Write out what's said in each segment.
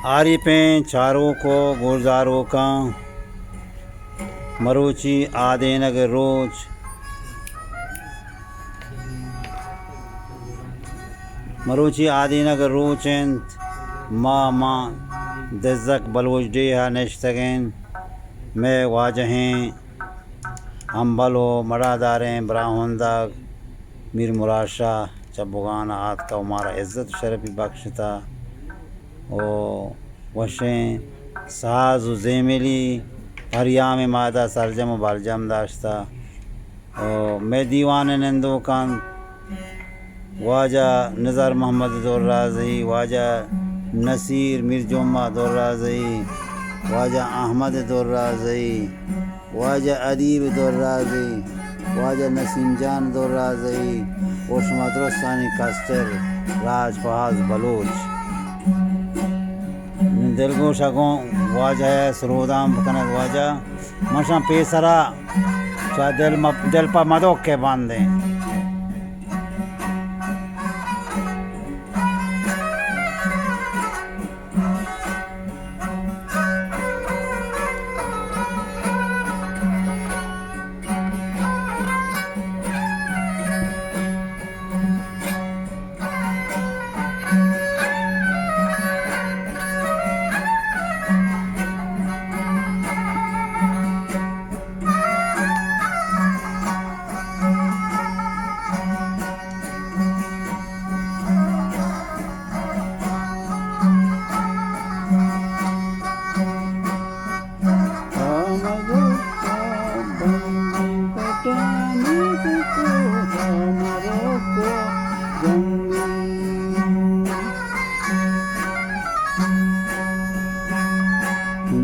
आरिफें चारों को गुजारों का मरोची आदेनग रोज मरोची आदीनग रोचंत मा दज़क बलोच डेहा नश्तगें मैं वाजहें हम बलो मरादारें ब्राहुंदाग मीर मुराद शाह चबुगान आत का हमारा इज़्ज़त शरफ़ी बख्शता ओ वशें साज व ज़ेमिली हरियाम मादा सरजम व बलजम दाश्ता ओ मैं दीवान नंदो कान वाजा नज़र मोहम्मद दुर्राज़ी वाजा नसीर मीर जुम्मा दुर्राज़ी वाजा अहमद दुर्राज़ी वाजा अदीब दुर्राज़ी वाजा नसीम जान दुर्राज़ी ओशमा दुरुस्तानी कास्टर राज फहाज बलोच दिलगोशा गो वाजा सरोदाम कनक वाजा मशा पेसरा चा दिल पा मदोक के बांधे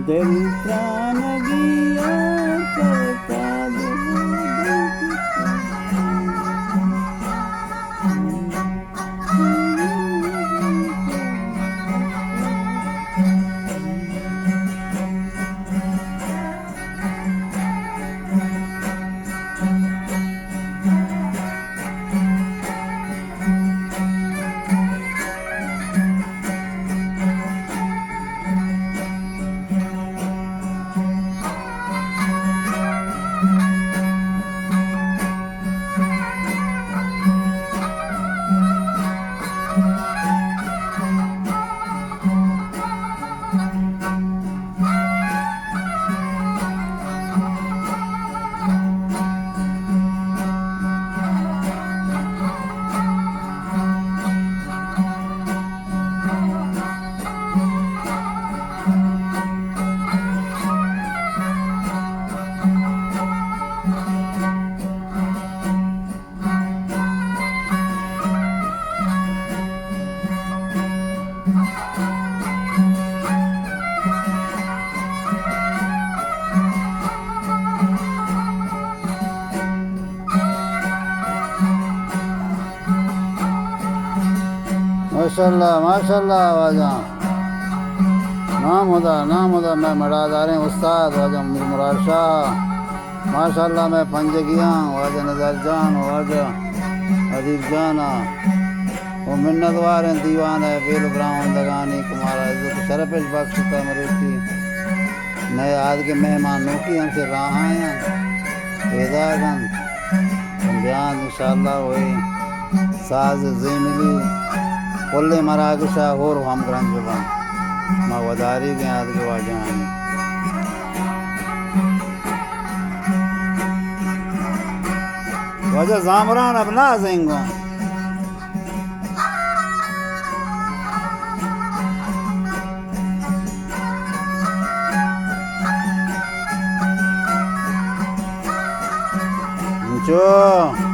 दिल प्राण गिया करता माशाल्लाह वाजा नाम होदा मैं मरादारें उस्ताद वाजा मीर मुराद शाह माशाल्लाह मैं पंजगियाँ वाजा नज़र जान वाजा अदीब जाना वो मिन्नत वारे दीवान है बेल ब्राह्मण दगानी कुमारा इज़्ज़त शरफ़ बख्शता मरुची नए आज के मेहमानों की हमसे राह आया एदागन बयान इंशाअल्लाह वही साज ज़ेमिली कोल्ले मरागशा होर हम ग्रंथ जुबान माँ वदारी के आज के वाजानी वजह जामरान अब ना ज़ेंगो जो